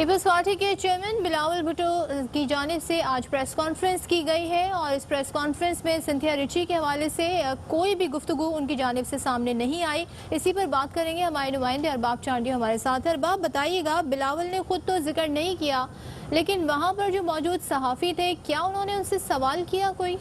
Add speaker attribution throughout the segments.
Speaker 1: Peoples party के chairman Bilawal Bhutto की जानिब से आज प्रेस कॉन्फ्रेंस की गई है और इस प्रेस कॉन्फ्रेंस में सिंथिया रिची के हवाले से कोई भी गुफ्तगू उनकी जानिब से सामने नहीं आई। इसी पर बात करेंगे हमारे नुमाइंदे अरबाब चांडी हमारे साथ हैं। अरबाब, बताइएगा, बिलावल ने खुद तो जिक्र नहीं किया, लेकिन वहाँ पर जो मौजूद सहाफ़ी थे, क्या उन्होंने उनसे सवाल किया कोई?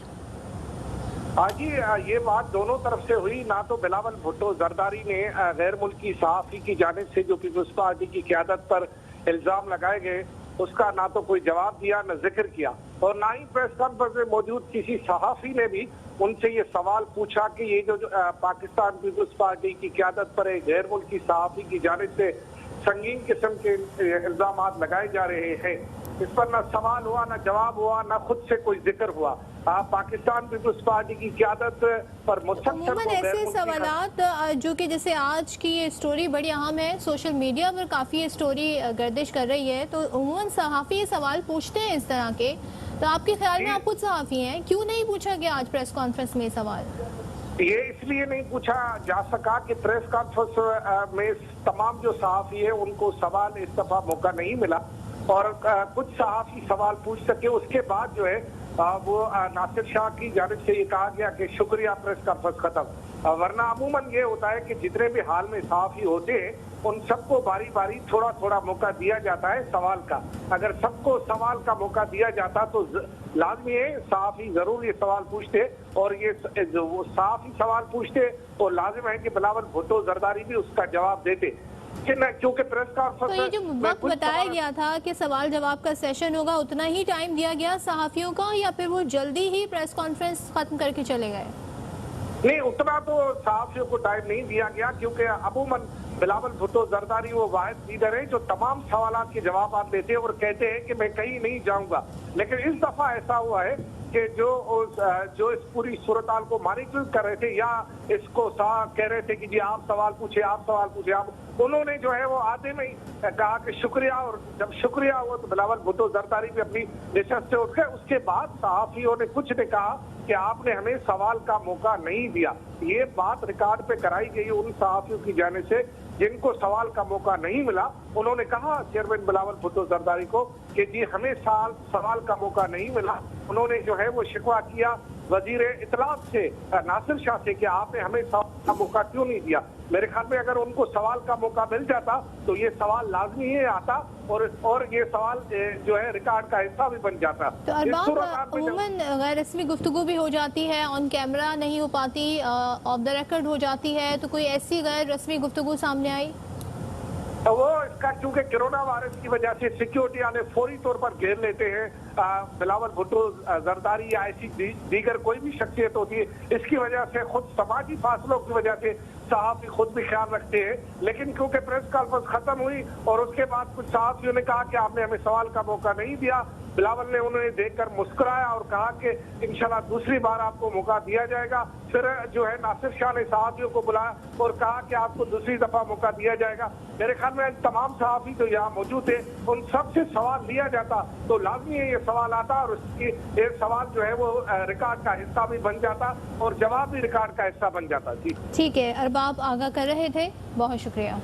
Speaker 2: हाँ जी, ये बात दोनों तरफ से हुई। ना तो बिलावल भुट्टो जरदारी ने गैर मुल्की सहाफ़ी की जानिब से जो पीपल्स पार्टी की क़यादत पर इल्जाम लगाए गए उसका ना तो कोई जवाब दिया, न जिक्र किया, और ना ही प्रेस कॉन्फ्रेंस में मौजूद किसी सहाफ़ी ने भी उनसे ये सवाल पूछा कि ये जो पाकिस्तान पीपल्स पार्टी की क़यादत पर एक गैर मुल्की सहाफ़ी की जानिब से संगीन किस्म के इल्जाम लगाए जा रहे हैं, इस पर न सवाल हुआ, न जवाब हुआ, न खुद से कोई जिक्र हुआ। पाकिस्तान पीपल्स पार्टी की क़यादत पर
Speaker 1: अमूमन ऐसे सवालात जो कि जैसे आज की ये स्टोरी बड़ी अहम है, सोशल मीडिया पर काफ़ी ये स्टोरी गर्दिश कर रही है, तो अमूमन सहाफ़ी ये सवाल पूछते हैं इस तरह के। तो आपके ख्याल में, आप खुद सहाफ़ी हैं, क्यों नहीं पूछा गया आज प्रेस कॉन्फ्रेंस में सवाल?
Speaker 2: ये इसलिए नहीं पूछा जा सका कि प्रेस कॉन्फ्रेंस में तमाम जो सहाफ़ी है उनको सवाल इस दफा मौका नहीं मिला और कुछ सहाफ़ी सवाल पूछ सके। उसके बाद जो है वो नासिर शाह की जानिब से ये कहा गया कि शुक्रिया, प्रेस कॉन्फ्रेंस खत्म। वरना अमूमन ये होता है कि जितने भी हाल में सहाफ़ी होते हैं उन सबको बारी बारी थोड़ा थोड़ा मौका दिया जाता है सवाल का। अगर सबको सवाल का मौका दिया जाता तो लाजमी है सहाफ़ी जरूर ये सवाल पूछते, और ये जो सहाफ़ी सवाल पूछते तो लाजिम है कि बिलावल भुट्टो जरदारी भी उसका जवाब देते। क्योंकि प्रेस कॉन्फ्रेंस
Speaker 1: तो ये जो वक्त बताया गया था कि सवाल जवाब का सेशन होगा, उतना ही टाइम दिया गया सहाफ़ियों का, या फिर वो जल्दी ही प्रेस कॉन्फ्रेंस खत्म करके चले गए?
Speaker 2: नहीं, उतना तो सहाफ़ियों को टाइम नहीं दिया गया, क्योंकि अमूमन बिलावल भुट्टो जरदारी वो वाहिद लीडर है जो तमाम सवालात के जवाब देते हैं और कहते हैं कि मैं कहीं नहीं जाऊंगा। लेकिन इस दफा ऐसा हुआ है कि जो इस पूरी सूरत को मॉनिटर कर रहे थे या इसको कह रहे थे कि जी आप सवाल पूछे, आप सवाल पूछे, आप, उन्होंने जो है वो आते में ही कहा कि शुक्रिया, और जब शुक्रिया हुआ तो बिलावल भुट्टो जरदारी भी अपनी नशस्त से उठ गए। उसके बाद सहाफ़ियों ने कुछ ने कहा कि आपने हमें सवाल का मौका नहीं दिया। ये बात रिकॉर्ड पे कराई गई उन सहाफ़ियों की जाने से जिनको सवाल का मौका नहीं मिला। उन्होंने कहा चेयरमैन बिलावल भुट्टो जरदारी को कि जी हमें सवाल का मौका नहीं मिला। उन्होंने जो है वो शिकवा किया वजीर इत्तलात से, नासिर शाह से, कि आपने हमें सवाल का मौका क्यों नहीं दिया। मेरे ख्याल में अगर उनको सवाल का मौका मिल जाता तो ये सवाल लाजमी ही आता और ये सवाल जो है रिकॉर्ड का हिस्सा भी बन जाता।
Speaker 1: तो अरबाब, अमूमन गैर रस्मी गुफ्तगू भी हो जाती है, ऑन कैमरा नहीं हो पाती, ऑफ द रिकॉर्ड हो जाती है, तो कोई ऐसी गैर रस्मी गुफ्तगू सामने आई?
Speaker 2: वो इसका चूंकि कोरोना वायरस की वजह से सिक्योरिटी वाले फौरी तौर पर घेर लेते हैं बिलावल भुट्टो जरदारी या ऐसी दीगर कोई भी शख्सियत होती है, इसकी वजह से खुद समाजी फासलों की वजह से सहाफ़ी खुद भी ख्याल रखते हैं। लेकिन क्योंकि प्रेस कॉन्फ्रेंस खत्म हुई और उसके बाद कुछ सहाफ़ियों ने कहा कि आपने हमें सवाल का मौका नहीं दिया, बिलावल ने उन्हें देखकर मुस्कुराया और कहा कि इंशाल्लाह दूसरी बार आपको मौका दिया जाएगा। फिर जो है नासिर शाह ने सहाफ़ियों को बुलाया और कहा कि आपको दूसरी दफा मौका दिया जाएगा। मेरे ख्याल में तमाम सहाफ़ी जो यहाँ मौजूद थे उन सब से सवाल लिया जाता तो लाजमी है ये सवाल आता और उसकी ये सवाल जो है वो रिकॉर्ड का हिस्सा भी बन जाता और जवाब भी रिकॉर्ड का हिस्सा बन जाता। जी
Speaker 1: ठीक है, अरबाब आगाह कर रहे थे, बहुत शुक्रिया।